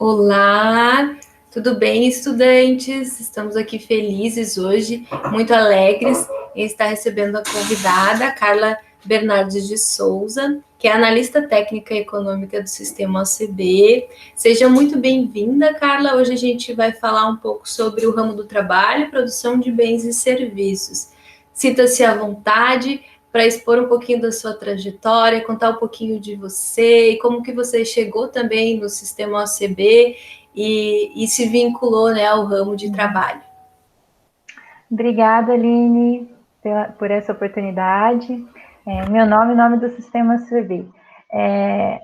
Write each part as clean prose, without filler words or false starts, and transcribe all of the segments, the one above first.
Olá, tudo bem, estudantes? Estamos aqui felizes hoje, muito alegres em estar recebendo a convidada, Carla Bernardes de Souza, que é analista técnica e econômica do Sistema OCB. Seja muito bem-vinda, Carla. Hoje a gente vai falar um pouco sobre o ramo do trabalho, produção de bens e serviços. Sinta-se à vontade para expor um pouquinho da sua trajetória, contar um pouquinho de você e como que você chegou também no sistema OCB e se vinculou, né, ao ramo de trabalho. Obrigada, Aline, por essa oportunidade. Meu nome, nome do Sistema OCB.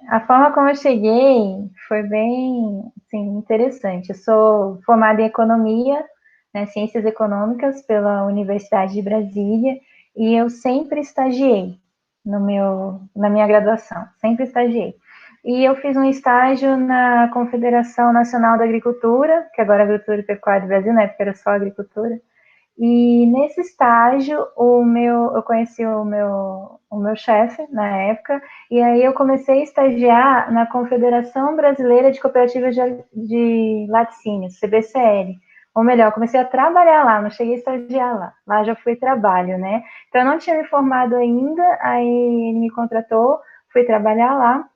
A forma como eu cheguei foi bem assim, interessante. Eu sou formada em Economia, né, Ciências Econômicas pela Universidade de Brasília, e eu sempre estagiei na minha graduação, sempre estagiei. E eu fiz um estágio na Confederação Nacional da Agricultura, que agora é Agricultura e Pecuária do Brasil, na época era só agricultura. E nesse estágio, eu conheci o meu chefe na época, e aí eu comecei a estagiar na Confederação Brasileira de Cooperativas de Laticínios, CBCL. Ou melhor, comecei a trabalhar lá, não cheguei a estagiar lá. Lá já foi trabalho, né? Então, eu não tinha me formado ainda, aí ele me contratou, fui trabalhar lá.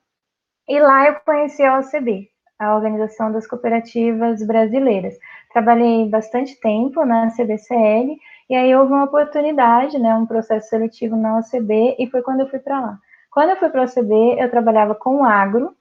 E lá eu conheci a OCB, a Organização das Cooperativas Brasileiras. Trabalhei bastante tempo na CBCL, e aí houve uma oportunidade, né, um processo seletivo na OCB, e foi quando eu fui para lá. Quando eu fui para a OCB, eu trabalhava com agro,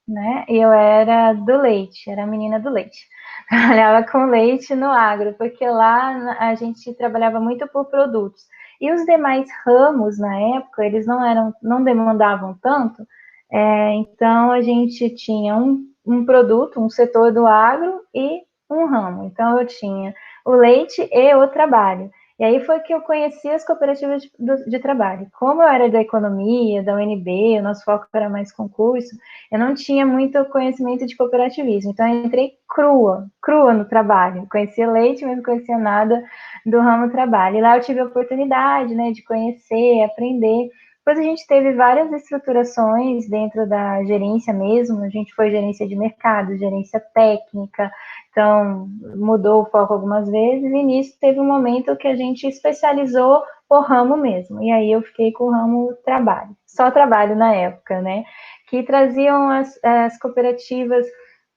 né, e eu era do leite, era a menina do leite. Trabalhava com leite no agro, porque lá a gente trabalhava muito por produtos. E os demais ramos, na época, eles não demandavam tanto, então a gente tinha um produto, um setor do agro e um ramo. Então eu tinha o leite e o trabalho. E aí foi que eu conheci as cooperativas de trabalho. Como eu era da economia, da UNB, o nosso foco era mais concurso, eu não tinha muito conhecimento de cooperativismo. Então eu entrei crua no trabalho. Conhecia leite, mas não conhecia nada do ramo trabalho. E lá eu tive a oportunidade, né, de conhecer, aprender. Depois a gente teve várias estruturações dentro da gerência mesmo, a gente foi gerência de mercado, gerência técnica, então mudou o foco algumas vezes, e nisso teve um momento que a gente especializou o ramo mesmo, e aí eu fiquei com o ramo trabalho, só trabalho na época, né, que traziam as cooperativas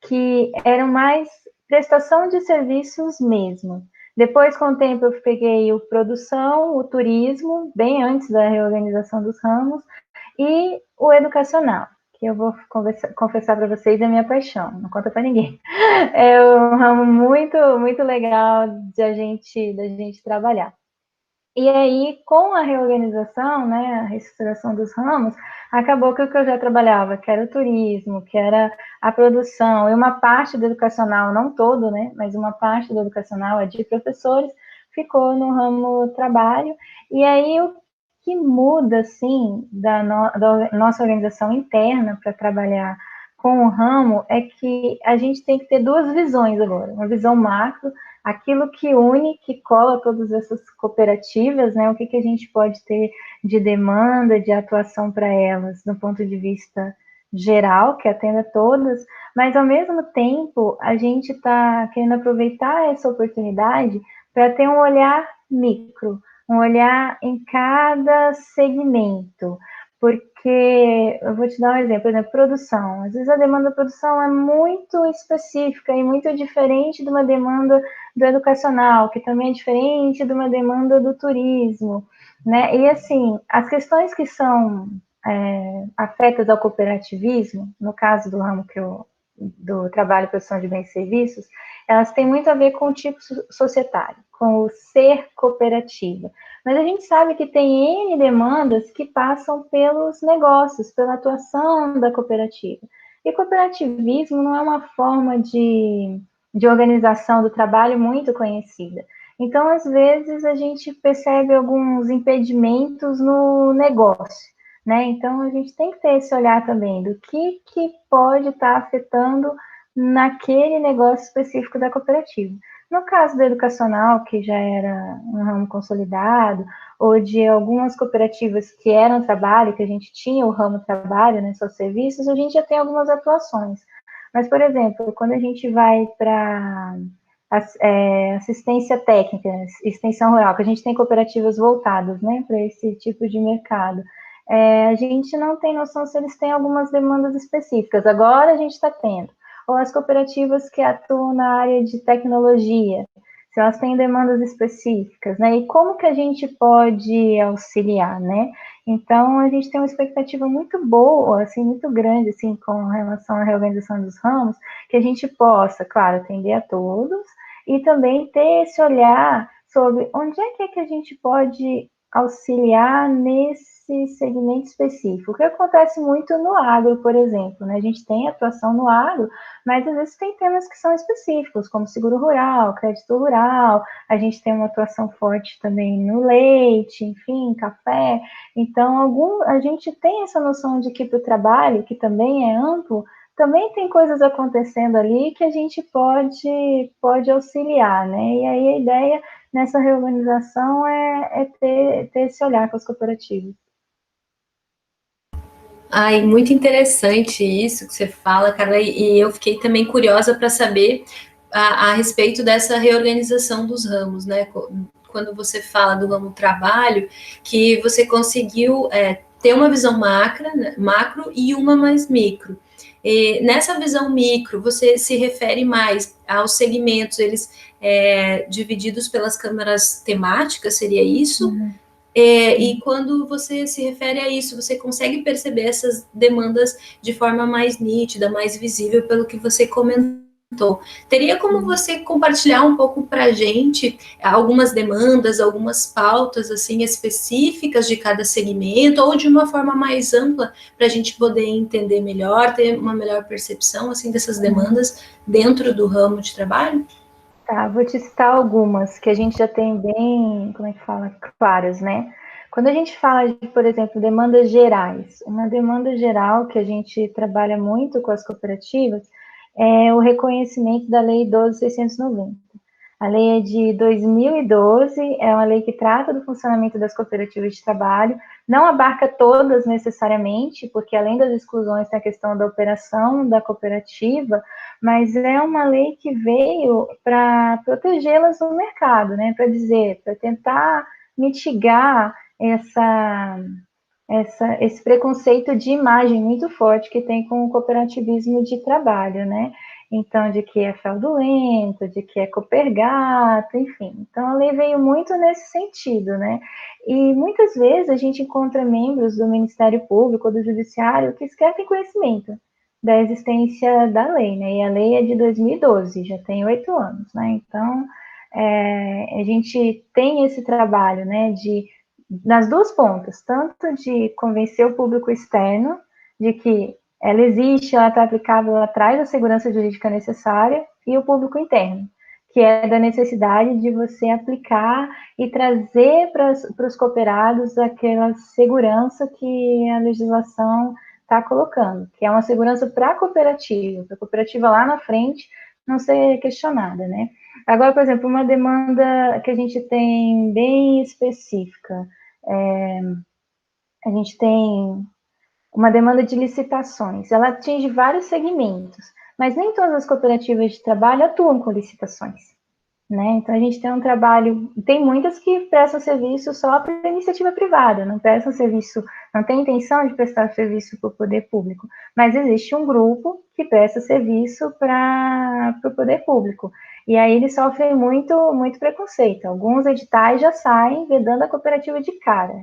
que eram mais prestação de serviços mesmo. Depois, com o tempo, eu peguei o produção, o turismo, bem antes da reorganização dos ramos, e o educacional, que eu vou confessar para vocês é a minha paixão, não conta para ninguém. É um ramo muito, muito legal da gente trabalhar. E aí, com a reorganização, né, a reestruturação dos ramos, acabou que o que eu já trabalhava, que era o turismo, que era a produção, e uma parte do educacional, não todo, né, mas uma parte do educacional, a de professores, ficou no ramo trabalho. E aí, o que muda, assim, da nossa organização interna para trabalhar com o ramo é que a gente tem que ter duas visões agora, uma visão macro, aquilo que une, que cola todas essas cooperativas, né? O que a gente pode ter de demanda, de atuação para elas, do ponto de vista geral, que atenda todas, mas ao mesmo tempo a gente está querendo aproveitar essa oportunidade para ter um olhar micro, um olhar em cada segmento, porque eu vou te dar um exemplo, né? Produção. Às vezes a demanda da produção é muito específica e muito diferente de uma demanda do educacional, que também é diferente de uma demanda do turismo, né? E assim, as questões que são afetas ao cooperativismo, no caso do ramo do trabalho e produção de bens e serviços, elas têm muito a ver com o tipo societário, com o ser cooperativa. Mas a gente sabe que tem N demandas que passam pelos negócios, pela atuação da cooperativa. E cooperativismo não é uma forma de organização do trabalho muito conhecida. Então, às vezes, a gente percebe alguns impedimentos no negócio, né? Então, a gente tem que ter esse olhar também do que pode estar afetando naquele negócio específico da cooperativa. No caso do educacional, que já era um ramo consolidado, ou de algumas cooperativas que eram trabalho, que a gente tinha o ramo trabalho, né, seus serviços, a gente já tem algumas atuações. Mas, por exemplo, quando a gente vai para assistência técnica, extensão rural, que a gente tem cooperativas voltadas, né, para esse tipo de mercado, a gente não tem noção se eles têm algumas demandas específicas. Agora a gente está tendo. Ou as cooperativas que atuam na área de tecnologia, se elas têm demandas específicas, né? E como que a gente pode auxiliar, né? Então, a gente tem uma expectativa muito boa, assim, muito grande, assim, com relação à reorganização dos ramos, que a gente possa, claro, atender a todos, e também ter esse olhar sobre onde é que a gente pode auxiliar nesse segmento específico. O que acontece muito no agro, por exemplo, né? A gente tem atuação no agro, mas às vezes tem temas que são específicos, como seguro rural, crédito rural, a gente tem uma atuação forte também no leite, enfim, café. Então, a gente tem essa noção de que para o trabalho, que também é amplo, também tem coisas acontecendo ali que a gente pode auxiliar, né? E aí a ideia nessa reorganização é ter esse olhar com as cooperativas. Ai, muito interessante isso que você fala, Carla, e eu fiquei também curiosa para saber a respeito dessa reorganização dos ramos, né? Quando você fala do ramo trabalho, que você conseguiu ter uma visão macro e uma mais micro. E nessa visão micro, você se refere mais aos segmentos, eles divididos pelas câmaras temáticas, seria isso? Uhum. E quando você se refere a isso, você consegue perceber essas demandas de forma mais nítida, mais visível, pelo que você comentou. Teria como você compartilhar um pouco para a gente algumas demandas, algumas pautas assim específicas de cada segmento, ou de uma forma mais ampla, para a gente poder entender melhor, ter uma melhor percepção assim dessas demandas dentro do ramo de trabalho? Tá, vou te citar algumas que a gente já tem bem, como é que fala, claras, né? Quando a gente fala de, por exemplo, demandas gerais, uma demanda geral que a gente trabalha muito com as cooperativas é o reconhecimento da Lei 12.690. A lei é de 2012, é uma lei que trata do funcionamento das cooperativas de trabalho, não abarca todas necessariamente, porque além das exclusões tem a questão da operação da cooperativa, mas é uma lei que veio para protegê-las no mercado, né? Para dizer, para tentar mitigar esse preconceito de imagem muito forte que tem com o cooperativismo de trabalho, né? Então, de que é fraudulento, de que é copergato, enfim. Então, a lei veio muito nesse sentido, né? E muitas vezes a gente encontra membros do Ministério Público ou do Judiciário que sequer têm conhecimento da existência da lei, né? E a lei é de 2012, já tem 8 anos, né? Então, a gente tem esse trabalho, né, nas duas pontas, tanto de convencer o público externo de que ela existe, ela está aplicável, ela traz a segurança jurídica necessária, e o público interno, que é da necessidade de você aplicar e trazer para os cooperados aquela segurança que a legislação está colocando, que é uma segurança para a cooperativa lá na frente não ser questionada, né? Agora, por exemplo, uma demanda que a gente tem bem específica, a gente tem uma demanda de licitações. Ela atinge vários segmentos, mas nem todas as cooperativas de trabalho atuam com licitações, né? Então a gente tem um trabalho, tem muitas que prestam serviço só para iniciativa privada, não prestam serviço, não tem intenção de prestar serviço para o poder público, mas existe um grupo que presta serviço para o poder público. E aí eles sofrem muito preconceito. Alguns editais já saem vedando a cooperativa de cara.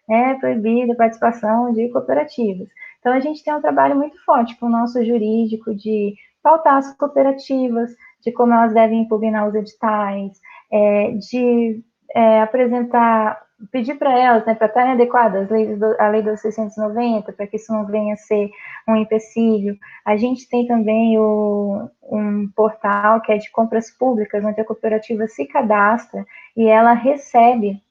É proibida a participação de cooperativas. Então, a gente tem um trabalho muito forte com o nosso jurídico de pautar as cooperativas, de como elas devem impugnar os editais, de apresentar, pedir para elas, né, para estarem adequadas à lei dos 690, para que isso não venha a ser um empecilho. A gente tem também um portal que é de compras públicas, onde a cooperativa se cadastra e ela recebe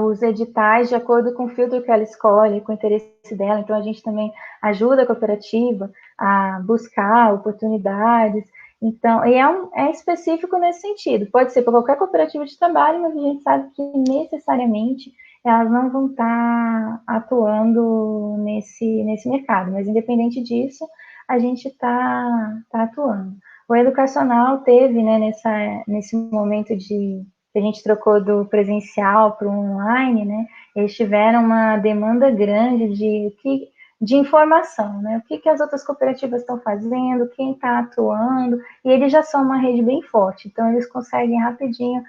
os editais de acordo com o filtro que ela escolhe, com o interesse dela. Então, a gente também ajuda a cooperativa a buscar oportunidades. Então, é específico nesse sentido. Pode ser para qualquer cooperativa de trabalho, mas a gente sabe que necessariamente elas não vão estar atuando nesse mercado. Mas, independente disso, a gente está atuando. O educacional teve, né, nesse momento que a gente trocou do presencial para o online, né, eles tiveram uma demanda grande de informação, né, o que as outras cooperativas estão fazendo, quem está atuando, e eles já são uma rede bem forte, então eles conseguem rapidinho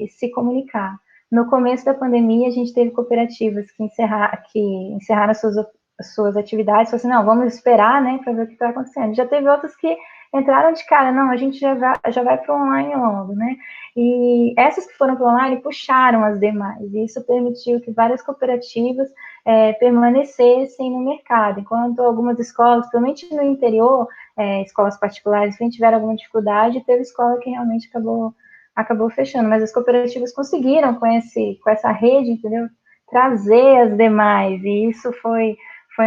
se comunicar. No começo da pandemia, a gente teve cooperativas que encerraram suas atividades, falaram assim, não, vamos esperar, né, para ver o que está acontecendo. Já teve outras que entraram de cara, não, a gente já vai para o online logo, né, e essas que foram para o online puxaram as demais, e isso permitiu que várias cooperativas permanecessem no mercado, enquanto algumas escolas, principalmente no interior, escolas particulares, que tiveram alguma dificuldade, teve escola que realmente acabou fechando, mas as cooperativas conseguiram, com essa rede, entendeu, trazer as demais, e isso foi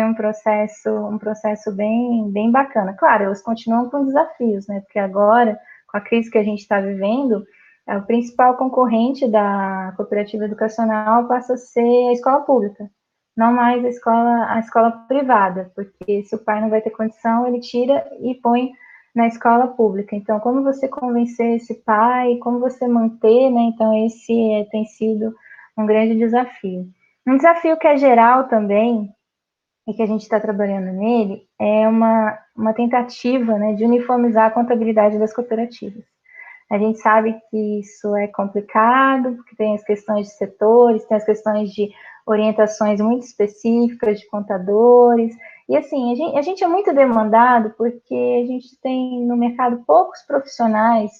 um processo bem bacana. Claro, elas continuam com desafios, né, porque agora, com a crise que a gente está vivendo, o principal concorrente da cooperativa educacional passa a ser a escola pública, não mais a escola privada, porque se o pai não vai ter condição, ele tira e põe na escola pública. Então, como você convencer esse pai, como você manter, né? Então, esse tem sido um grande desafio. Um desafio que é geral também, e que a gente está trabalhando nele, é uma tentativa, né, de uniformizar a contabilidade das cooperativas. A gente sabe que isso é complicado, porque tem as questões de setores, tem as questões de orientações muito específicas de contadores, e assim, a gente é muito demandado porque a gente tem no mercado poucos profissionais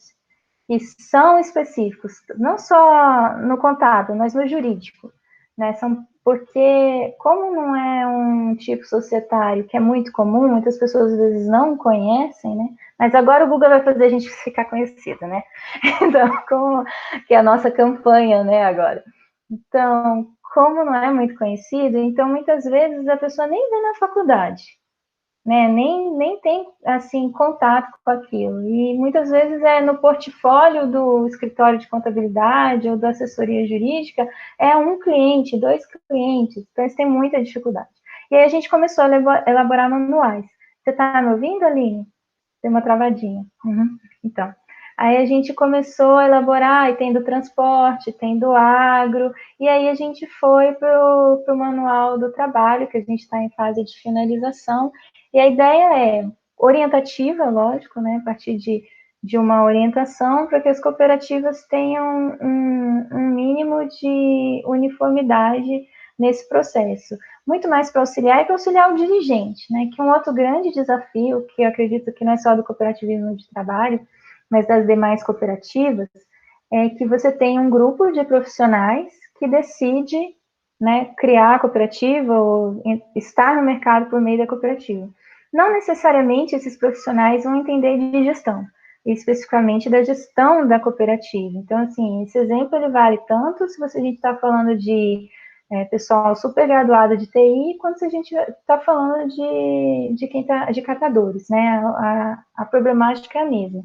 que são específicos, não só no contábil, mas no jurídico, né? Porque, como não é um tipo societário que é muito comum, muitas pessoas às vezes não conhecem, né? Mas agora o Google vai fazer a gente ficar conhecida, né? Então, que é a nossa campanha, né, agora. Então, como não é muito conhecido, então muitas vezes a pessoa nem vê na faculdade, né? Nem tem, assim, contato com aquilo. E muitas vezes é no portfólio do escritório de contabilidade ou da assessoria jurídica, é um cliente, dois clientes, então eles têm muita dificuldade. E aí a gente começou a elaborar manuais. Você está me ouvindo, Aline? Tem uma travadinha. Uhum. Então, aí a gente começou a elaborar, e tem do transporte, tem do agro, e aí a gente foi para o manual do trabalho, que a gente está em fase de finalização, e a ideia é orientativa, lógico, né, a partir de uma orientação para que as cooperativas tenham um mínimo de uniformidade nesse processo. Muito mais para auxiliar e para auxiliar o dirigente, né? Que um outro grande desafio, que eu acredito que não é só do cooperativismo de trabalho, mas das demais cooperativas, é que você tem um grupo de profissionais que decide, né, criar a cooperativa ou estar no mercado por meio da cooperativa. Não necessariamente esses profissionais vão entender de gestão, especificamente da gestão da cooperativa. Então, assim, esse exemplo ele vale tanto se a gente está falando de pessoal super graduado de TI, quanto se a gente está falando de catadores, né? A problemática é a mesma.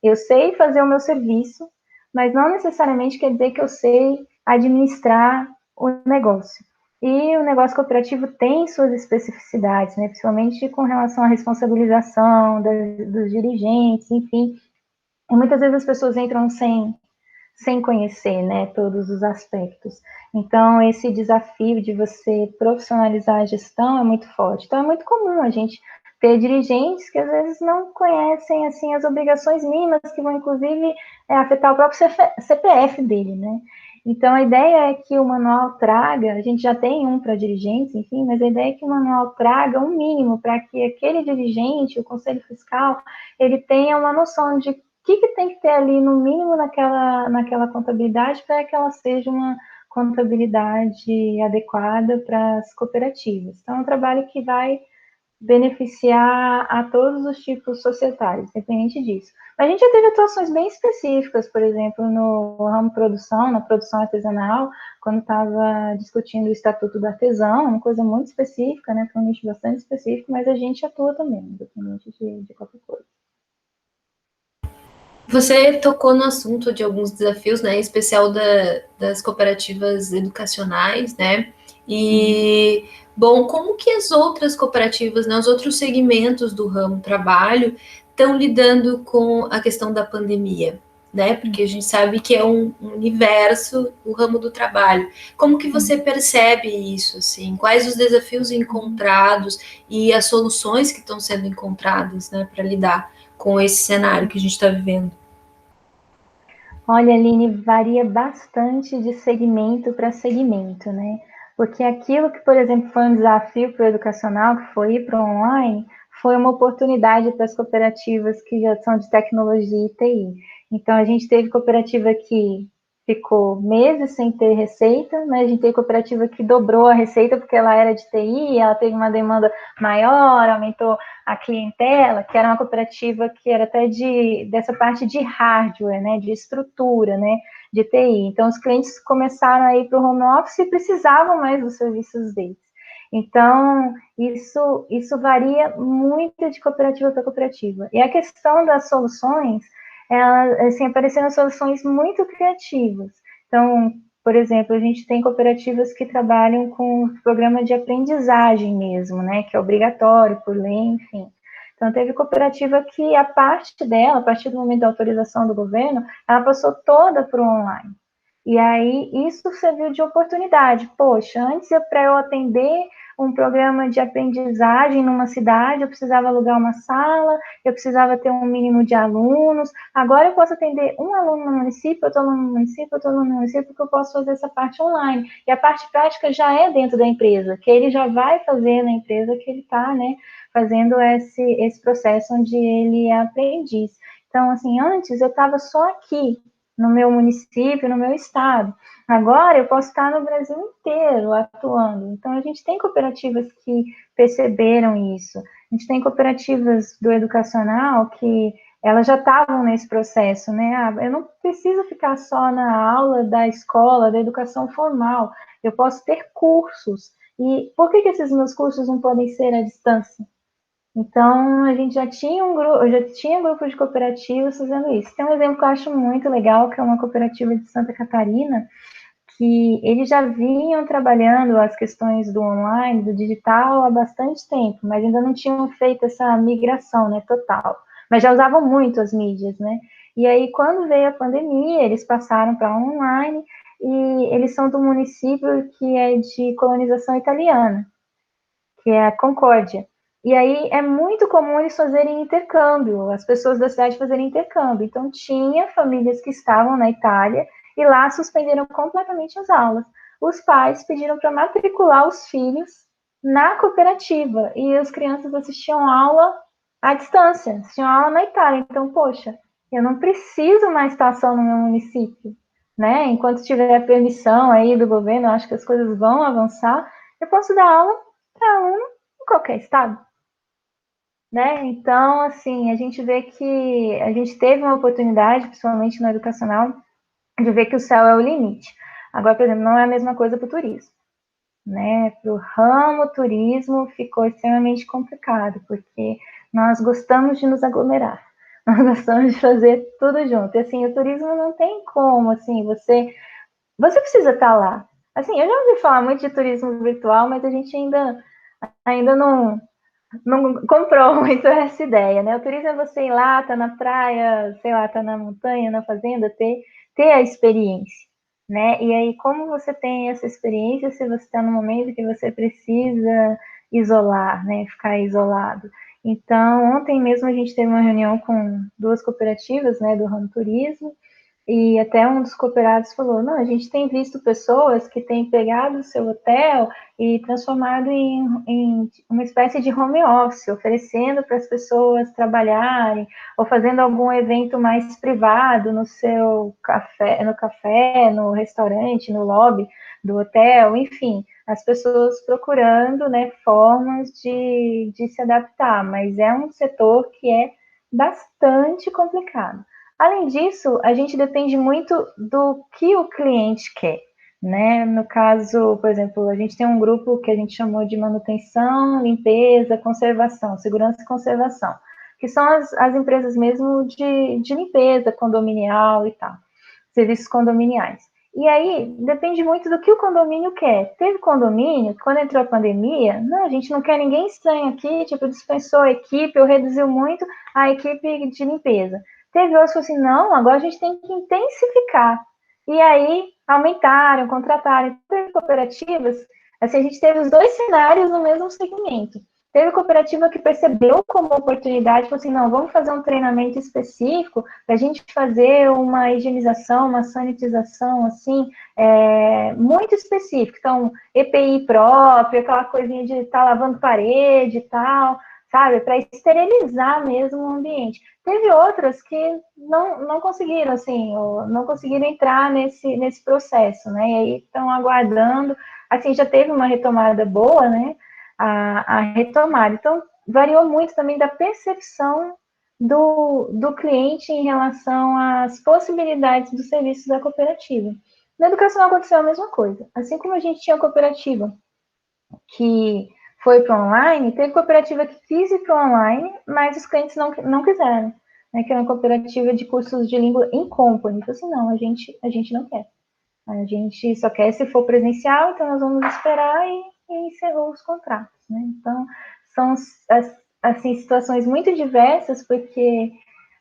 Eu sei fazer o meu serviço, mas não necessariamente quer dizer que eu sei administrar o negócio. E o negócio cooperativo tem suas especificidades, né? Principalmente com relação à responsabilização dos dirigentes, enfim. E muitas vezes as pessoas entram sem conhecer, né, todos os aspectos. Então, esse desafio de você profissionalizar a gestão é muito forte. Então, é muito comum a gente ter dirigentes que, às vezes, não conhecem, assim, as obrigações mínimas que vão, inclusive, afetar o próprio CPF dele, né? Então, a ideia é que o manual traga, a gente já tem um para dirigentes, enfim, mas a ideia é que o manual traga um mínimo para que aquele dirigente, o conselho fiscal, ele tenha uma noção de que tem que ter ali, no mínimo, naquela contabilidade para que ela seja uma contabilidade adequada para as cooperativas. Então, é um trabalho que vai beneficiar a todos os tipos societários, independente disso. Mas a gente já teve atuações bem específicas, por exemplo, no ramo produção, na produção artesanal, quando estava discutindo o Estatuto do Artesão, uma coisa muito específica, né, para um nicho bastante específico, mas a gente atua também, independente de qualquer coisa. Você tocou no assunto de alguns desafios, né, em especial das cooperativas educacionais, né? E Bom, como que as outras cooperativas, né, os outros segmentos do ramo trabalho estão lidando com a questão da pandemia, né? Porque a gente sabe que é um universo, o ramo do trabalho. Como que você percebe isso, assim? Quais os desafios encontrados e as soluções que estão sendo encontradas, né, para lidar com esse cenário que a gente está vivendo? Olha, Aline, varia bastante de segmento para segmento, né? Porque aquilo que, por exemplo, foi um desafio para o educacional, que foi ir para o online, foi uma oportunidade para as cooperativas que já são de tecnologia e TI. Então, a gente teve cooperativa que ficou meses sem ter receita, mas a gente teve cooperativa que dobrou a receita porque ela era de TI, ela teve uma demanda maior, aumentou a clientela, que era uma cooperativa que era até dessa parte de hardware, né, de estrutura, né, de TI. Então, os clientes começaram a ir para o home office e precisavam mais dos serviços deles. Então, isso varia muito de cooperativa para cooperativa. E a questão das soluções, assim, apareceram soluções muito criativas. Então, por exemplo, a gente tem cooperativas que trabalham com programa de aprendizagem mesmo, né, que é obrigatório por lei, enfim. Então, teve cooperativa que a parte dela, a partir do momento da autorização do governo, ela passou toda para o online. E aí, isso serviu de oportunidade. Poxa, antes, para eu atender um programa de aprendizagem numa cidade, eu precisava alugar uma sala, eu precisava ter um mínimo de alunos. Agora eu posso atender um aluno no município, eu estou no município, eu estou no município, porque eu posso fazer essa parte online. E a parte prática já é dentro da empresa, que ele já vai fazer na empresa que ele está, né, fazendo esse processo onde ele é aprendiz. Então, assim, antes eu estava só aqui, no meu município, no meu estado. Agora eu posso estar no Brasil inteiro atuando. Então, a gente tem cooperativas que perceberam isso. A gente tem cooperativas do educacional que elas já estavam nesse processo, né? Ah, eu não preciso ficar só na aula da escola, da educação formal. Eu posso ter cursos. E por que esses meus cursos não podem ser à distância? Então, a gente já tinha eu já tinha grupo de cooperativas fazendo isso. Tem um exemplo que eu acho muito legal, que é uma cooperativa de Santa Catarina, que eles já vinham trabalhando as questões do online, do digital há bastante tempo, mas ainda não tinham feito essa migração, né, total. Mas já usavam muito as mídias, né? E aí, quando veio a pandemia, eles passaram para online e eles são do município que é de colonização italiana, que é a Concórdia. E aí é muito comum eles fazerem intercâmbio, as pessoas da cidade fazerem intercâmbio. Então, tinha famílias que estavam na Itália e lá suspenderam completamente as aulas. Os pais pediram para matricular os filhos na cooperativa e as crianças assistiam aula à distância, assistiam aula na Itália. Então, poxa, eu não preciso mais estar só no meu município, né? Enquanto tiver permissão aí do governo, eu acho que as coisas vão avançar, eu posso dar aula para aluno em qualquer estado, né? Então, assim, a gente vê que a gente teve uma oportunidade, principalmente no educacional, de ver que o céu é o limite. Agora, por exemplo, não é a mesma coisa para o turismo, né? Para o ramo turismo ficou extremamente complicado, porque nós gostamos de nos aglomerar, nós gostamos de fazer tudo junto. E assim, o turismo não tem como, assim, você precisa estar lá. Assim, eu já ouvi falar muito de turismo virtual, mas a gente ainda não comprou muito essa ideia, né? O turismo é você ir lá, tá na praia, sei lá, tá na montanha, na fazenda, ter a experiência, né? E aí, como você tem essa experiência se você está no momento que você precisa isolar, né? Ficar isolado. Então, ontem mesmo a gente teve uma reunião com duas cooperativas, né, do ramo turismo, e até um dos cooperados falou: não, a gente tem visto pessoas que têm pegado o seu hotel e transformado em uma espécie de home office, oferecendo para as pessoas trabalharem, ou fazendo algum evento mais privado no seu café, no restaurante, no lobby do hotel, enfim, as pessoas procurando, né, formas de se adaptar, mas é um setor que é bastante complicado. Além disso, a gente depende muito do que o cliente quer, né? No caso, por exemplo, a gente tem um grupo que a gente chamou de manutenção, limpeza, conservação, segurança e conservação, que são as empresas mesmo de limpeza condominial e tal, serviços condominiais. E aí, depende muito do que o condomínio quer. Teve condomínio, quando entrou a pandemia, não, a gente não quer ninguém estranho aqui, tipo, dispensou a equipe, ou reduziu muito a equipe de limpeza. Teve outros que assim, não, agora a gente tem que intensificar. E aí, aumentaram, contrataram. Teve cooperativas, assim, a gente teve os dois cenários no mesmo segmento. Teve cooperativa que percebeu como oportunidade, falou assim, não, vamos fazer um treinamento específico para a gente fazer uma higienização, uma sanitização, assim, muito específica. Então, EPI próprio, aquela coisinha de estar lavando parede e tal, sabe? Para esterilizar mesmo o ambiente. Teve outras que não conseguiram, assim, não conseguiram entrar nesse processo, né? E aí estão aguardando, assim, já teve uma retomada boa, né? A retomada. Então, variou muito também da percepção do cliente em relação às possibilidades do serviço da cooperativa. Na educação aconteceu a mesma coisa. Assim como a gente tinha cooperativa que foi para online, teve cooperativa que quis ir para online, mas os clientes não quiseram. Né, que era uma cooperativa de cursos de língua em company. Então, assim, não, a gente não quer. A gente só quer se for presencial, então nós vamos esperar e encerrou os contratos. Né? Então, são assim, situações muito diversas, porque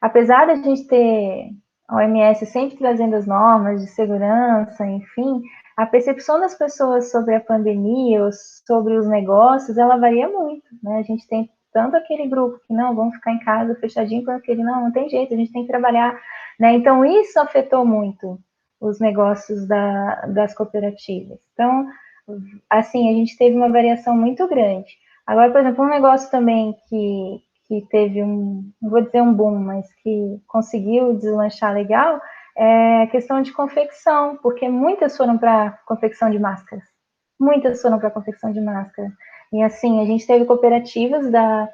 apesar da gente ter a OMS sempre trazendo as normas de segurança, enfim, a percepção das pessoas sobre a pandemia ou sobre os negócios, ela varia muito. Né? A gente tem tanto aquele grupo que não, vamos ficar em casa fechadinho, com aquele, não tem jeito, a gente tem que trabalhar. Né? Então, isso afetou muito os negócios das cooperativas. Então, assim, a gente teve uma variação muito grande. Agora, por exemplo, um negócio também que teve não vou dizer um boom, mas que conseguiu deslanchar legal, é a questão de confecção, porque muitas foram para confecção de máscaras. Muitas foram para confecção de máscara. E assim, a gente teve cooperativas da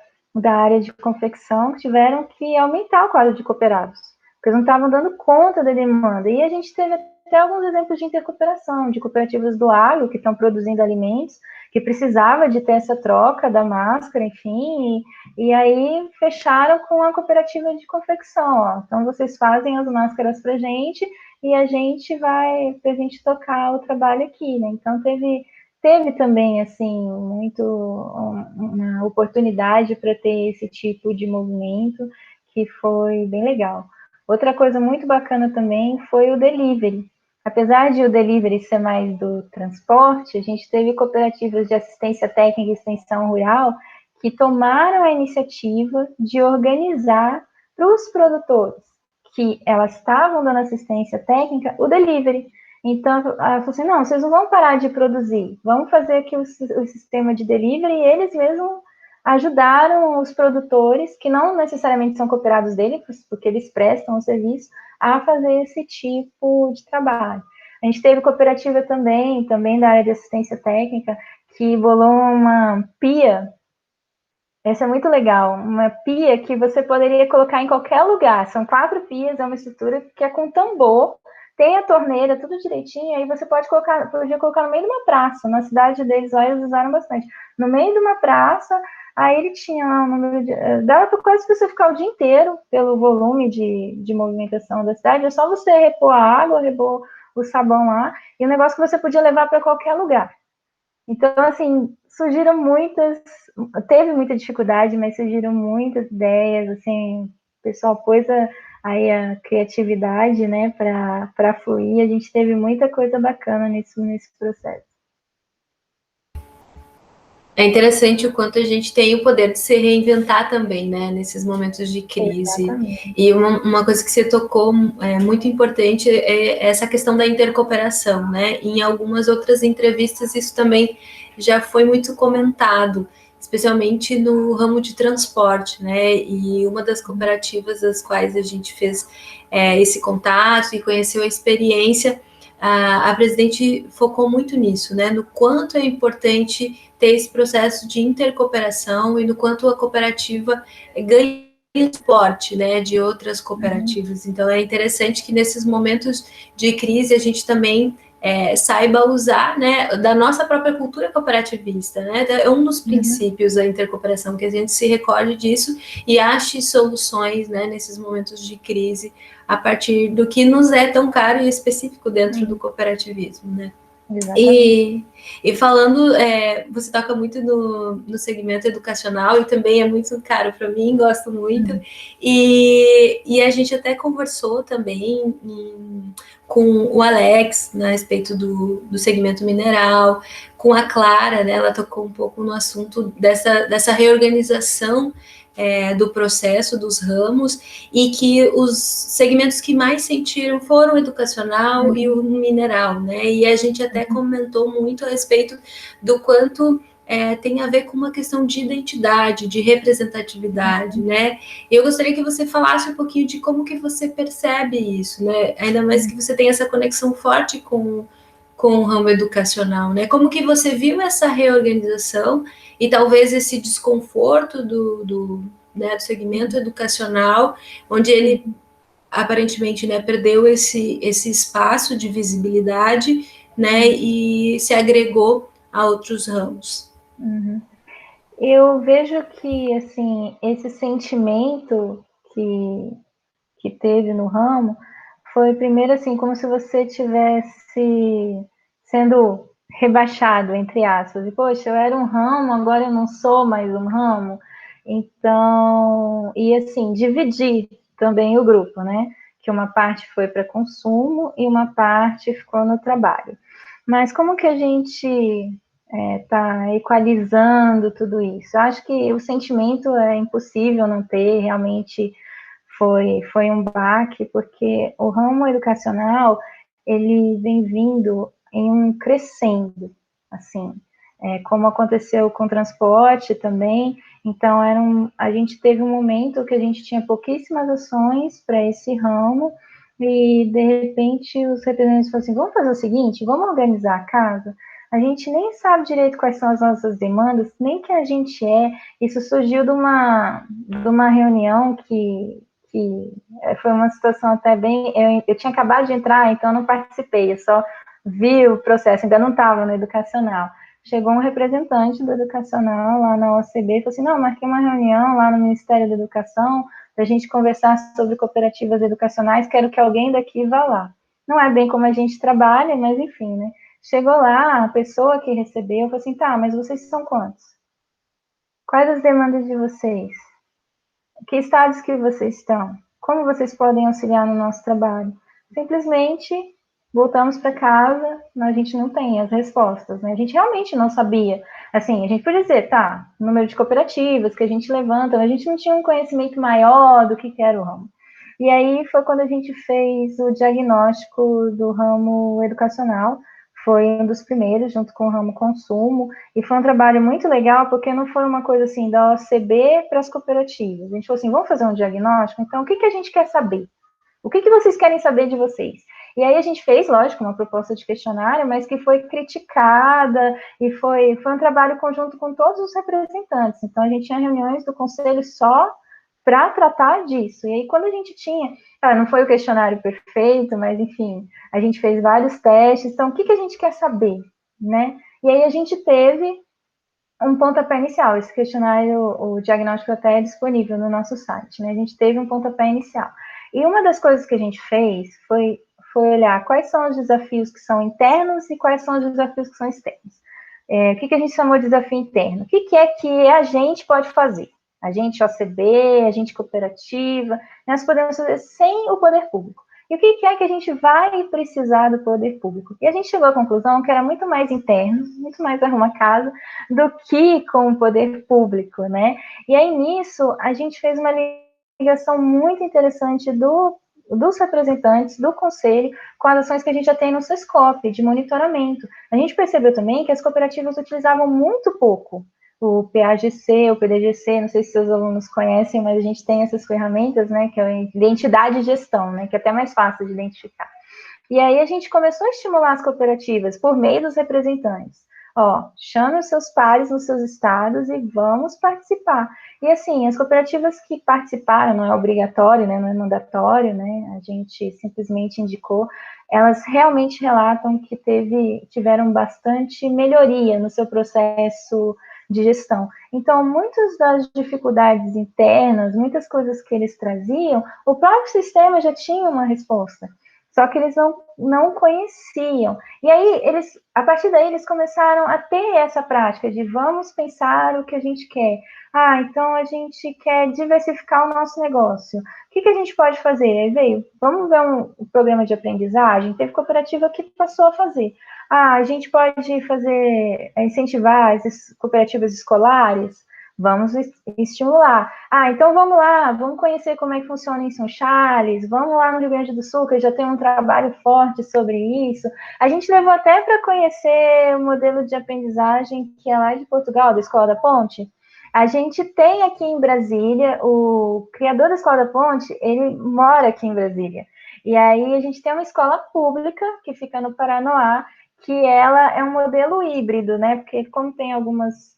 área de confecção que tiveram que aumentar o quadro de cooperados, porque eles não estavam dando conta da demanda. E a gente teve até alguns exemplos de intercooperação, de cooperativas do agro que estão produzindo alimentos, que precisava de ter essa troca da máscara, enfim, e aí fecharam com a cooperativa de confecção. Ó. Então, vocês fazem as máscaras para a gente e a gente vai, para a gente tocar o trabalho aqui, né? Então, teve também, assim, muito uma oportunidade para ter esse tipo de movimento, que foi bem legal. Outra coisa muito bacana também foi o delivery. Apesar de o delivery ser mais do transporte, a gente teve cooperativas de assistência técnica e extensão rural que tomaram a iniciativa de organizar para os produtores que elas estavam dando assistência técnica o delivery. Então, ela falou assim, não, vocês não vão parar de produzir, vamos fazer aqui o sistema de delivery, e eles mesmos ajudaram os produtores, que não necessariamente são cooperados dele, porque eles prestam o serviço, a fazer esse tipo de trabalho. A gente teve cooperativa também da área de assistência técnica, que bolou uma pia. Essa é muito legal, uma pia que você poderia colocar em qualquer lugar. São 4 pias, é uma estrutura que é com tambor, tem a torneira, tudo direitinho, aí você podia colocar no meio de uma praça. Na cidade deles lá, eles usaram bastante. No meio de uma praça, aí ele tinha lá um número de... Dava para quase você ficar o dia inteiro, pelo volume de movimentação da cidade. É só você repor a água, repor o sabão lá, e um negócio que você podia levar para qualquer lugar. Então, assim, teve muita dificuldade, mas surgiram muitas ideias, assim, o pessoal pôs aí a criatividade, né, para fluir, a gente teve muita coisa bacana nesse processo. É interessante o quanto a gente tem o poder de se reinventar também, né, nesses momentos de crise. Exatamente. E uma coisa que você tocou muito importante é essa questão da intercooperação, né? Em algumas outras entrevistas isso também já foi muito comentado, especialmente no ramo de transporte, né? E uma das cooperativas das quais a gente fez esse contato e conheceu a experiência, a presidente focou muito nisso, né? No quanto é importante ter esse processo de intercooperação e no quanto a cooperativa ganha suporte, né, de outras cooperativas. Então, é interessante que nesses momentos de crise a gente também saiba usar, né, da nossa própria cultura cooperativista, né, é um dos princípios da intercooperação, que a gente se recorde disso e ache soluções, né, nesses momentos de crise, a partir do que nos é tão caro e específico dentro do cooperativismo, né. E falando, você toca muito no segmento educacional e também é muito caro para mim, gosto muito. E a gente até conversou também com o Alex, né, a respeito do segmento mineral, com a Clara, né, ela tocou um pouco no assunto dessa reorganização do processo dos ramos, e que os segmentos que mais sentiram foram o educacional e o mineral, né? E a gente até comentou muito a respeito do quanto tem a ver com uma questão de identidade, de representatividade, né? Eu gostaria que você falasse um pouquinho de como que você percebe isso, né? Ainda mais que você tem essa conexão forte com o ramo educacional, né? Como que você viu essa reorganização e talvez esse desconforto do segmento educacional, onde ele aparentemente, né, perdeu esse espaço de visibilidade, né, e se agregou a outros ramos. Eu vejo que, assim, esse sentimento que teve no ramo foi primeiro, assim, como se você tivesse sendo rebaixado, entre aspas, e, poxa, eu era um ramo, agora eu não sou mais um ramo. Então, e assim, dividir também o grupo, né? Que uma parte foi para consumo e uma parte ficou no trabalho. Mas como que a gente está equalizando tudo isso? Eu acho que o sentimento é impossível não ter, realmente foi um baque, porque o ramo educacional, ele vem vindo em um crescendo, assim, como aconteceu com o transporte também. Então, a gente teve um momento que a gente tinha pouquíssimas ações para esse ramo, e de repente os representantes falaram assim, vamos fazer o seguinte, vamos organizar a casa? A gente nem sabe direito quais são as nossas demandas, nem quem a gente é. Isso surgiu de uma reunião que foi uma situação até bem... Eu tinha acabado de entrar, então eu não participei, eu só vi o processo, ainda não estava no educacional. Chegou um representante do educacional lá na OCB e falou assim, não, marquei uma reunião lá no Ministério da Educação para a gente conversar sobre cooperativas educacionais, quero que alguém daqui vá lá. Não é bem como a gente trabalha, mas enfim, né? Chegou lá, a pessoa que recebeu falou assim, tá, mas vocês são quantos? Quais as demandas de vocês? Que estados que vocês estão? Como vocês podem auxiliar no nosso trabalho? Simplesmente voltamos para casa, mas a gente não tem as respostas, né? A gente realmente não sabia. Assim, a gente podia dizer, tá, número de cooperativas que a gente levanta, mas a gente não tinha um conhecimento maior do que era o ramo. E aí foi quando a gente fez o diagnóstico do ramo educacional, foi um dos primeiros, junto com o ramo consumo, e foi um trabalho muito legal, porque não foi uma coisa assim, da OCB para as cooperativas. A gente falou assim, vamos fazer um diagnóstico? Então, o que a gente quer saber? O que vocês querem saber de vocês? E aí a gente fez, lógico, uma proposta de questionário, mas que foi criticada, e foi um trabalho conjunto com todos os representantes. Então, a gente tinha reuniões do conselho só para tratar disso. E aí, quando a gente tinha... não foi o questionário perfeito, mas, enfim, a gente fez vários testes. Então, o que a gente quer saber, né? E aí a gente teve um pontapé inicial. Esse questionário, o diagnóstico até é disponível no nosso site, né? A gente teve um pontapé inicial. E uma das coisas que a gente fez foi olhar quais são os desafios que são internos e quais são os desafios que são externos. O que a gente chamou de desafio interno? O que é que a gente pode fazer? A gente OCB, a gente cooperativa, nós podemos fazer sem o poder público. E o que é que a gente vai precisar do poder público? E a gente chegou à conclusão que era muito mais interno, muito mais arruma casa, do que com o poder público, né? E aí, nisso, a gente fez uma ligação muito interessante dos representantes, do conselho, com as ações que a gente já tem no SESCOP, de monitoramento. A gente percebeu também que as cooperativas utilizavam muito pouco o PAGC, o PDGC, não sei se seus alunos conhecem, mas a gente tem essas ferramentas, né, que é a identidade e gestão, né, que é até mais fácil de identificar. E aí a gente começou a estimular as cooperativas por meio dos representantes. Ó, chame os seus pares nos seus estados e vamos participar. E assim, as cooperativas que participaram, não é obrigatório, né, não é mandatório, né, a gente simplesmente indicou, elas realmente relatam que tiveram bastante melhoria no seu processo de gestão. Então, muitas das dificuldades internas, muitas coisas que eles traziam, o próprio sistema já tinha uma resposta, só que eles não conheciam. E aí, a partir daí, eles começaram a ter essa prática de vamos pensar o que a gente quer. Ah, então a gente quer diversificar o nosso negócio. O que a gente pode fazer? Aí veio, vamos ver um programa de aprendizagem? Teve cooperativa que passou a fazer. Ah, a gente pode incentivar as cooperativas escolares? Vamos estimular. Ah, então vamos lá, vamos conhecer como é que funciona em São Charles, vamos lá no Rio Grande do Sul, que já tem um trabalho forte sobre isso. A gente levou até para conhecer o modelo de aprendizagem que é lá de Portugal, da Escola da Ponte. A gente tem aqui em Brasília, o criador da Escola da Ponte, ele mora aqui em Brasília. E aí a gente tem uma escola pública que fica no Paranoá, que ela é um modelo híbrido, né? Porque como tem algumas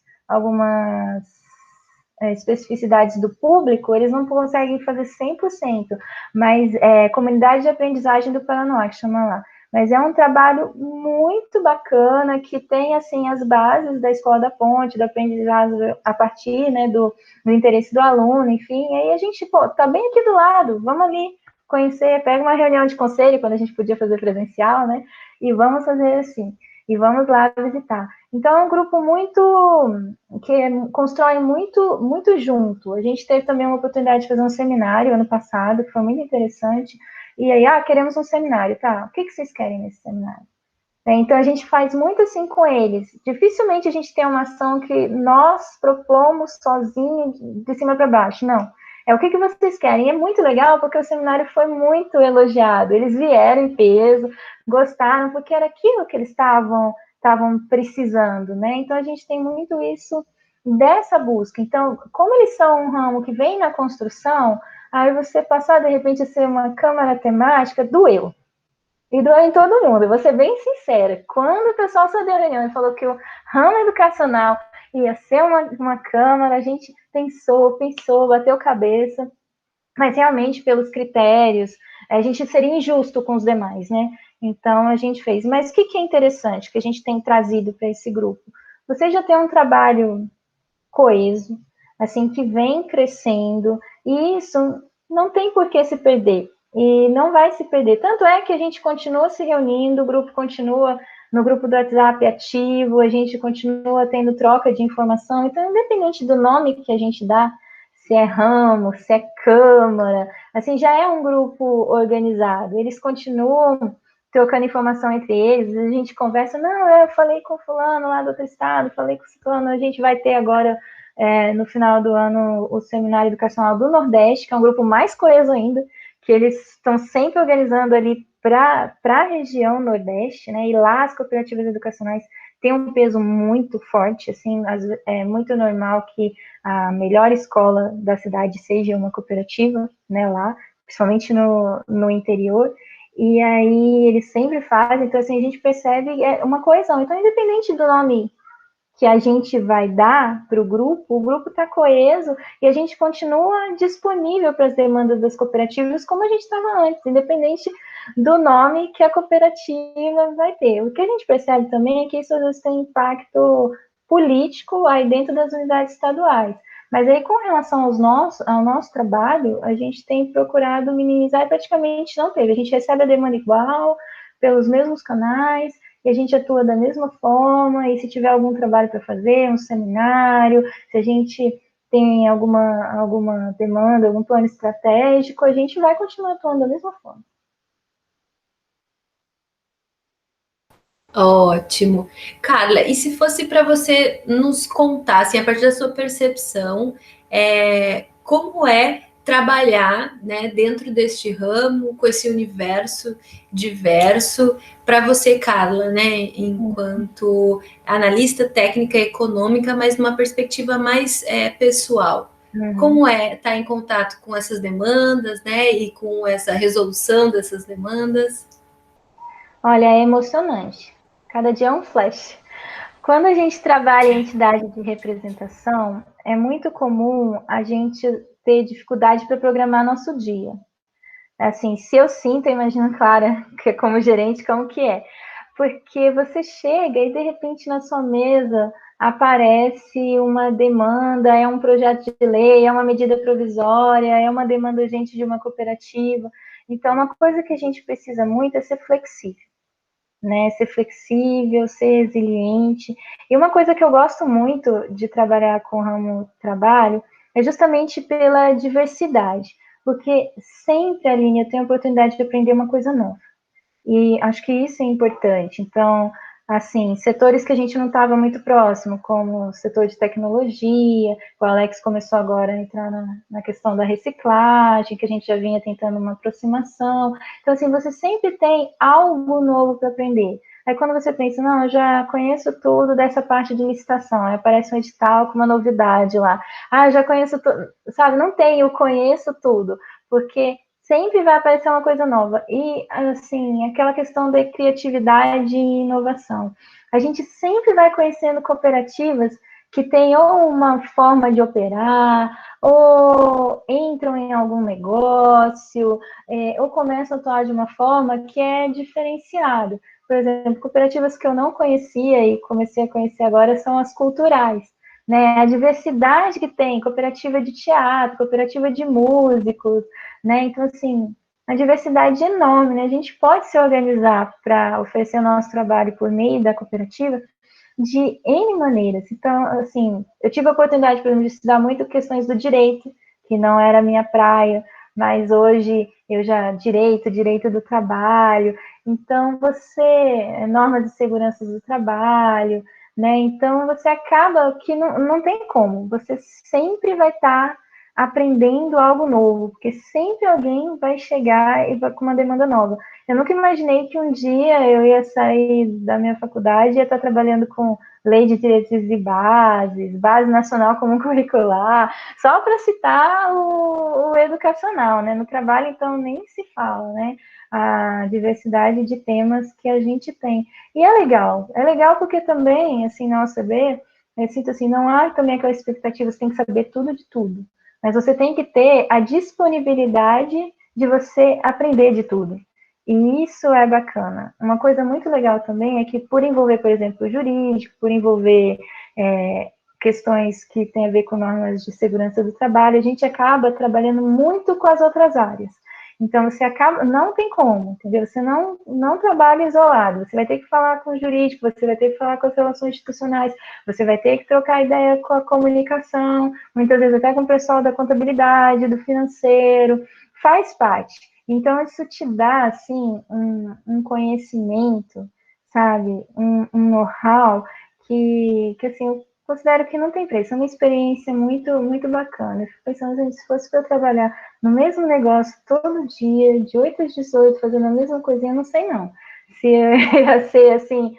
especificidades do público, eles não conseguem fazer 100%, mas comunidade de aprendizagem do Paranoá, que chama lá. Mas é um trabalho muito bacana, que tem, assim, as bases da Escola da Ponte, do aprendizagem a partir, né, do interesse do aluno, enfim, e aí a gente, tá bem aqui do lado, vamos ali conhecer, pega uma reunião de conselho, quando a gente podia fazer presencial, né, e vamos fazer assim, e vamos lá visitar. Então, é um grupo que constrói muito junto. A gente teve também uma oportunidade de fazer um seminário ano passado, que foi muito interessante. E aí, queremos um seminário, tá? O que vocês querem nesse seminário? Então, a gente faz muito assim com eles. Dificilmente a gente tem uma ação que nós propomos sozinho, de cima para baixo. Não. É o que vocês querem. E é muito legal, porque o seminário foi muito elogiado. Eles vieram em peso, gostaram, porque era aquilo que eles estavam precisando, né? Então, a gente tem muito isso dessa busca. Então, como eles são um ramo que vem na construção, aí você passar, de repente, a ser uma câmara temática, doeu. E doeu em todo mundo. Eu vou ser bem sincera. Quando o pessoal saiu da reunião e falou que o ramo educacional ia ser uma câmara, a gente pensou, bateu cabeça, mas realmente pelos critérios, a gente seria injusto com os demais, né? Então a gente fez. Mas o que é interessante que a gente tem trazido para esse grupo? Você já tem um trabalho coeso, assim, que vem crescendo, e isso não tem por que se perder, e não vai se perder. Tanto é que a gente continua se reunindo, o grupo continua no grupo do WhatsApp ativo, a gente continua tendo troca de informação, então, independente do nome que a gente dá, se é ramo, se é câmara, assim, já é um grupo organizado, eles continuam trocando informação entre eles, a gente conversa, não, eu falei com fulano lá do outro estado, falei com fulano, a gente vai ter agora, no final do ano, o Seminário Educacional do Nordeste, que é um grupo mais coeso ainda, que eles estão sempre organizando ali para a região Nordeste, né, e lá as cooperativas educacionais têm um peso muito forte, assim, é muito normal que a melhor escola da cidade seja uma cooperativa, né, lá, principalmente no interior, e aí eles sempre fazem, então assim, a gente percebe uma coesão. Então, independente do nome que a gente vai dar para o grupo está coeso e a gente continua disponível para as demandas das cooperativas como a gente estava antes, independente do nome que a cooperativa vai ter. O que a gente percebe também é que isso às vezes tem impacto político aí dentro das unidades estaduais. Mas aí, com relação ao nosso trabalho, a gente tem procurado minimizar e praticamente não teve. A gente recebe a demanda igual, pelos mesmos canais, e a gente atua da mesma forma, e se tiver algum trabalho para fazer, um seminário, se a gente tem alguma demanda, algum plano estratégico, a gente vai continuar atuando da mesma forma. Ótimo. Carla, e se fosse para você nos contar, assim, a partir da sua percepção, como é trabalhar, né, dentro deste ramo, com esse universo diverso, para você, Carla, né, enquanto analista técnica econômica, mas numa perspectiva mais pessoal. Como é estar em contato com essas demandas, né, e com essa resolução dessas demandas? Olha, é emocionante. Cada dia é um flash. Quando a gente trabalha em entidade de representação, é muito comum a gente ter dificuldade para programar nosso dia. Assim, se eu sinto, imagina, Clara, que como gerente, como que é? Porque você chega e, de repente, na sua mesa aparece uma demanda, é um projeto de lei, é uma medida provisória, é uma demanda urgente de uma cooperativa. Então, uma coisa que a gente precisa muito é ser flexível, né? Ser flexível, ser resiliente. E uma coisa que eu gosto muito de trabalhar com o ramo trabalho é justamente pela diversidade, porque sempre, Aline, eu tenho a oportunidade de aprender uma coisa nova. E acho que isso é importante. Então, assim, setores que a gente não estava muito próximo, como o setor de tecnologia, o Alex começou agora a entrar na questão da reciclagem, que a gente já vinha tentando uma aproximação. Então, assim, você sempre tem algo novo para aprender. Aí quando você pensa, não, eu já conheço tudo dessa parte de licitação, aí aparece um edital com uma novidade lá. Ah, eu já conheço tudo, sabe? Não tem o conheço tudo, porque sempre vai aparecer uma coisa nova. E, assim, aquela questão da criatividade e inovação. A gente sempre vai conhecendo cooperativas que têm ou uma forma de operar, ou entram em algum negócio, ou começam a atuar de uma forma que é diferenciada. Por exemplo, cooperativas que eu não conhecia e comecei a conhecer agora são as culturais. Né, a diversidade que tem, cooperativa de teatro, cooperativa de músicos, né? Então, assim, a diversidade é enorme, né? A gente pode se organizar para oferecer o nosso trabalho por meio da cooperativa de N maneiras. Então, assim, eu tive a oportunidade, por exemplo, de estudar muito questões do direito, que não era a minha praia, mas hoje eu já direito do trabalho. Então, normas de segurança do trabalho, né? Então, você acaba que não tem como, você sempre vai estar aprendendo algo novo, porque sempre alguém vai chegar e vai com uma demanda nova. Eu nunca imaginei que um dia eu ia sair da minha faculdade e ia estar trabalhando com lei de diretrizes e bases, base nacional comum curricular, só para citar o educacional, né? No trabalho, então, nem se fala, né? A diversidade de temas que a gente tem. E é legal porque também, assim, na OCB, eu sinto assim, não há também aquela expectativa, você tem que saber tudo de tudo. Mas você tem que ter a disponibilidade de você aprender de tudo. E isso é bacana. Uma coisa muito legal também é que, por envolver, por exemplo, o jurídico, por envolver questões que têm a ver com normas de segurança do trabalho, a gente acaba trabalhando muito com as outras áreas. Então, você acaba, não tem como, entendeu? Você não trabalha isolado, você vai ter que falar com o jurídico, você vai ter que falar com as relações institucionais, você vai ter que trocar ideia com a comunicação, muitas vezes até com o pessoal da contabilidade, do financeiro, faz parte. Então, isso te dá, assim, um conhecimento, sabe? Um know-how que, assim, eu considero que não tem preço. É uma experiência muito, muito bacana. Eu fico pensando, gente, se fosse para eu trabalhar no mesmo negócio todo dia, de 8 às 18, fazendo a mesma coisinha, eu não sei não. Se ia ser, assim,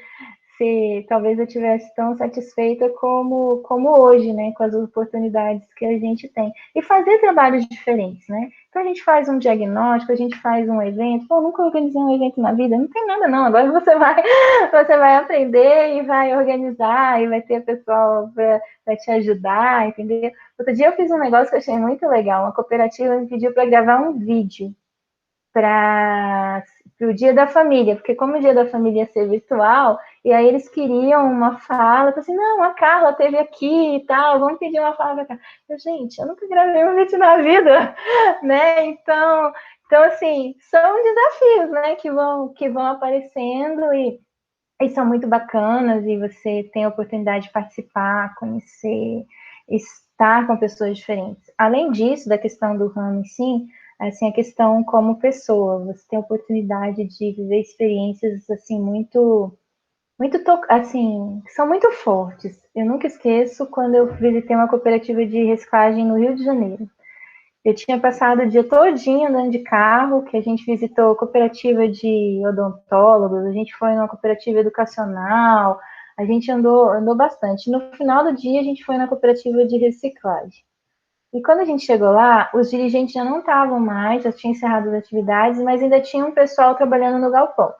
se talvez eu tivesse tão satisfeita como hoje, né, com as oportunidades que a gente tem. E fazer trabalhos diferentes, né? Então a gente faz um diagnóstico, a gente faz um evento. Pô, nunca organizei um evento na vida, não tem nada não. Agora você vai aprender e vai organizar, e vai ter pessoal para te ajudar, entendeu? Outro dia eu fiz um negócio que eu achei muito legal. Uma cooperativa me pediu para gravar um vídeo para o Dia da Família, porque como o Dia da Família ia ser virtual, e aí eles queriam uma fala, assim, não, a Carla esteve aqui e tal, vamos pedir uma fala para Carla. Gente, eu nunca gravei um vídeo na vida, né? Então assim, são desafios, né, que vão aparecendo e são muito bacanas, e você tem a oportunidade de participar, conhecer, estar com pessoas diferentes. Além disso, da questão do ramo em si, assim, a questão como pessoa, você tem a oportunidade de viver experiências, assim, assim, que são muito fortes. Eu nunca esqueço quando eu visitei uma cooperativa de reciclagem no Rio de Janeiro. Eu tinha passado o dia todinho andando de carro, que a gente visitou cooperativa de odontólogos, a gente foi numa cooperativa educacional, a gente andou bastante. No final do dia, a gente foi na cooperativa de reciclagem. E quando a gente chegou lá, os dirigentes já não estavam mais, já tinham encerrado as atividades, mas ainda tinha um pessoal trabalhando no galpão.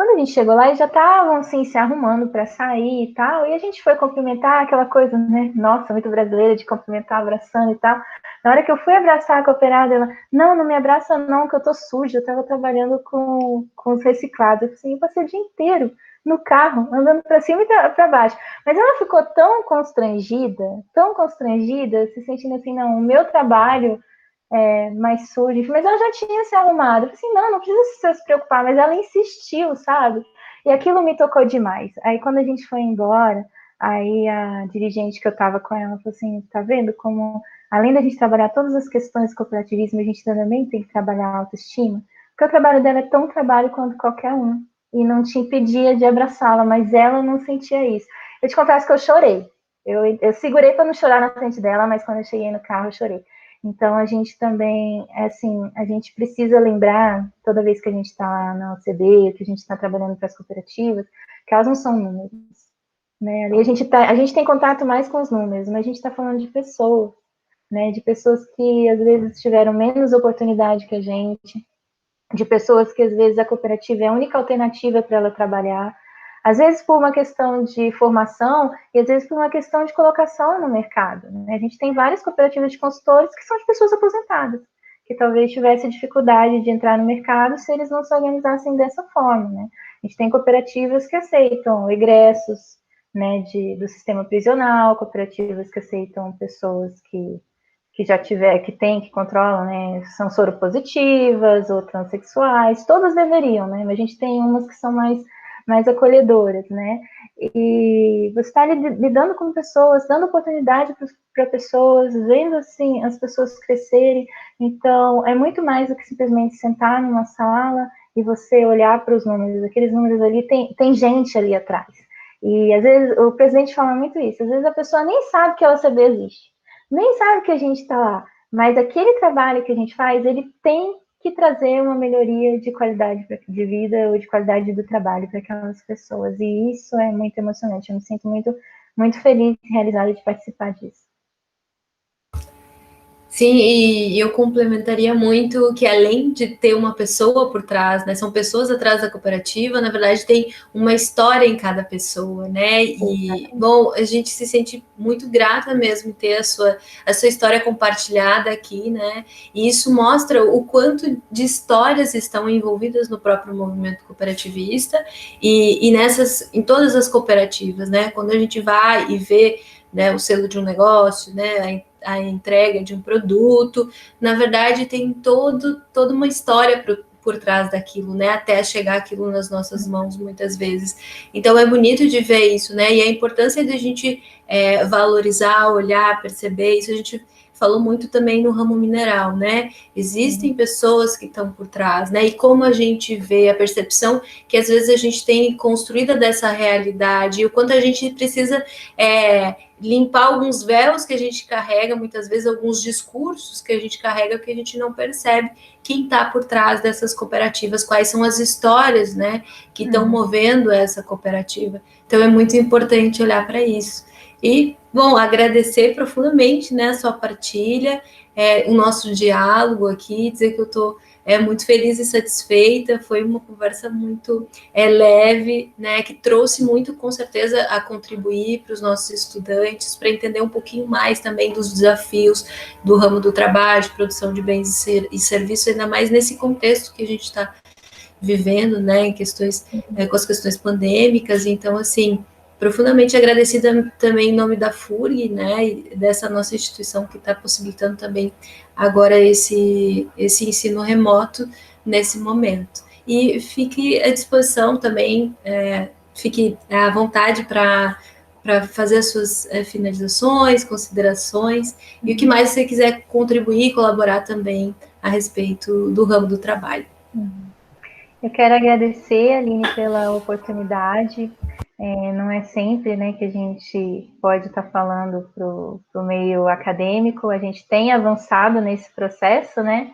Quando a gente chegou lá, eles já estavam assim, se arrumando para sair e tal, e a gente foi cumprimentar, aquela coisa, né? Nossa, muito brasileira de cumprimentar, abraçando e tal. Na hora que eu fui abraçar a cooperada, ela, não me abraça não, que eu tô suja, eu tava trabalhando com os reciclados. Eu falei assim, eu passei o dia inteiro no carro, andando para cima e para baixo. Mas ela ficou tão constrangida, se sentindo assim, não, o meu trabalho mais sujo, mas ela já tinha se arrumado. Eu falei assim, não precisa se preocupar, mas ela insistiu, sabe? E aquilo me tocou demais. Aí quando a gente foi embora, aí a dirigente que eu tava com ela falou assim, tá vendo como, além da gente trabalhar todas as questões do cooperativismo, a gente também tem que trabalhar a autoestima, porque o trabalho dela é tão trabalho quanto qualquer um, e não te impedia de abraçá-la, mas ela não sentia isso. Eu te confesso que eu chorei. Eu segurei para não chorar na frente dela, mas quando eu cheguei no carro, eu chorei. Então, a gente também, assim, a gente precisa lembrar, toda vez que a gente está na OCB, que a gente está trabalhando para as cooperativas, que elas não são números, né? Ali a gente tem contato mais com os números, mas a gente está falando de pessoas, né? De pessoas que, às vezes, tiveram menos oportunidade que a gente, de pessoas que, às vezes, a cooperativa é a única alternativa para ela trabalhar, às vezes por uma questão de formação e às vezes por uma questão de colocação no mercado, né? A gente tem várias cooperativas de consultores que são de pessoas aposentadas, que talvez tivessem dificuldade de entrar no mercado se eles não se organizassem dessa forma, né? A gente tem cooperativas que aceitam egressos, né, do sistema prisional, cooperativas que aceitam pessoas que já que controlam, né, são soropositivas ou transexuais, todas deveriam, né, mas a gente tem umas que são mais acolhedoras, né, e você está lidando com pessoas, dando oportunidade para pessoas, vendo, assim, as pessoas crescerem, então, é muito mais do que simplesmente sentar numa sala e você olhar para os números, aqueles números ali, tem gente ali atrás, e às vezes, o presidente fala muito isso, às vezes a pessoa nem sabe que a OCB existe, nem sabe que a gente está lá, mas aquele trabalho que a gente faz, ele tem que trazer uma melhoria de qualidade de vida ou de qualidade do trabalho para aquelas pessoas, e isso é muito emocionante, eu me sinto muito, muito feliz e realizada de participar disso. Sim, e eu complementaria muito que além de ter uma pessoa por trás, né, são pessoas atrás da cooperativa, na verdade tem uma história em cada pessoa, né, e, bom, a gente se sente muito grata mesmo ter a sua história compartilhada aqui, né, e isso mostra o quanto de histórias estão envolvidas no próprio movimento cooperativista e em todas as cooperativas, né, quando a gente vai e vê, né, o selo de um negócio, né, a entrega de um produto, na verdade tem toda uma história por trás daquilo, né, até chegar aquilo nas nossas mãos muitas vezes. Então é bonito de ver isso, né, e a importância de a gente valorizar, olhar, perceber, isso a gente falou muito também no ramo mineral, né, existem pessoas que estão por trás, né, e como a gente vê a percepção que às vezes a gente tem construída dessa realidade, e o quanto a gente precisa limpar alguns véus que a gente carrega, muitas vezes alguns discursos que a gente carrega que a gente não percebe quem está por trás dessas cooperativas, quais são as histórias, né, que estão movendo essa cooperativa. Então é muito importante olhar para isso. E, bom, agradecer profundamente, né, a sua partilha, o nosso diálogo aqui, dizer que eu estou muito feliz e satisfeita, foi uma conversa muito leve, né, que trouxe muito, com certeza, a contribuir para os nossos estudantes, para entender um pouquinho mais também dos desafios do ramo do trabalho, de produção de bens e serviços, ainda mais nesse contexto que a gente está vivendo, né, em questões, com as questões pandêmicas. Então, assim, profundamente agradecida também em nome da FURG, né, e dessa nossa instituição que está possibilitando também agora esse ensino remoto nesse momento. E fique à disposição também, fique à vontade para fazer as suas finalizações, considerações, e o que mais você quiser contribuir, colaborar também a respeito do ramo do trabalho. Eu quero agradecer, Aline, pela oportunidade. Não é sempre, né, que a gente pode estar falando para o meio acadêmico. A gente tem avançado nesse processo, né,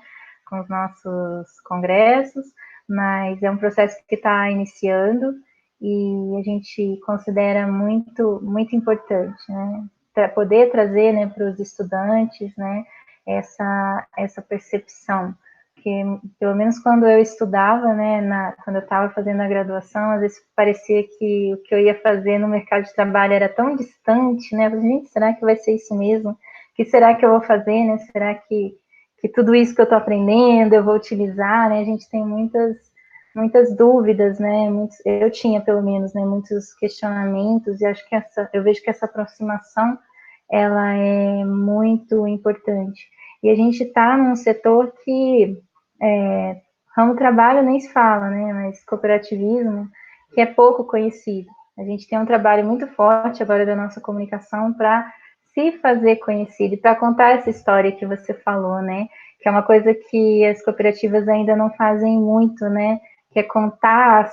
com os nossos congressos, mas é um processo que está iniciando e a gente considera muito, muito importante, né, para poder trazer, né, para os estudantes, né, essa percepção porque pelo menos quando eu estudava, né, quando eu estava fazendo a graduação, às vezes parecia que o que eu ia fazer no mercado de trabalho era tão distante, né? Eu falei, gente, será que vai ser isso mesmo? O que será que eu vou fazer, né? Será que tudo isso que eu estou aprendendo eu vou utilizar, né? A gente tem muitas dúvidas, né? Eu tinha, pelo menos, né, muitos questionamentos, e acho que eu vejo que essa aproximação ela é muito importante. E a gente está num setor que ramo trabalho nem se fala, né? Mas cooperativismo, que é pouco conhecido. A gente tem um trabalho muito forte agora da nossa comunicação para se fazer conhecido e para contar essa história que você falou, né? Que é uma coisa que as cooperativas ainda não fazem muito, né? Que é contar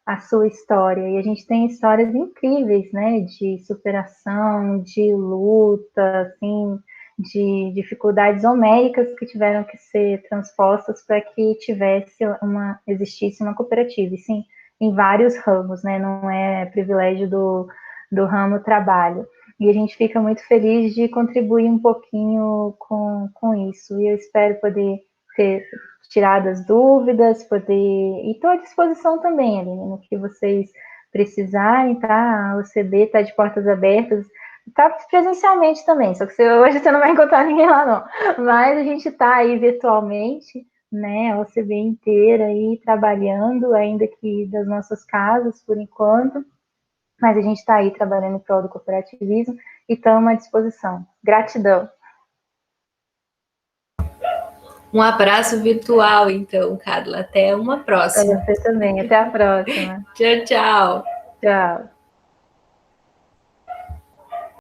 a sua história. E a gente tem histórias incríveis, né? De superação, de luta, assim, de dificuldades homéricas que tiveram que ser transpostas para que existisse uma cooperativa. E sim, em vários ramos, né? Não é privilégio do ramo trabalho. E a gente fica muito feliz de contribuir um pouquinho com isso. E eu espero poder ter tirado as dúvidas, e estou à disposição também, Aline, no que vocês precisarem, tá? A OCB está de portas abertas, tá presencialmente também, só que hoje você não vai encontrar ninguém lá, não. Mas a gente está aí virtualmente, né? A OCB inteira aí trabalhando, ainda que das nossas casas, por enquanto. Mas a gente está aí trabalhando em prol do cooperativismo e estamos à disposição. Gratidão. Um abraço virtual, então, Carla. Até uma Para próxima. você também. Até a próxima. Tchau, tchau. Tchau.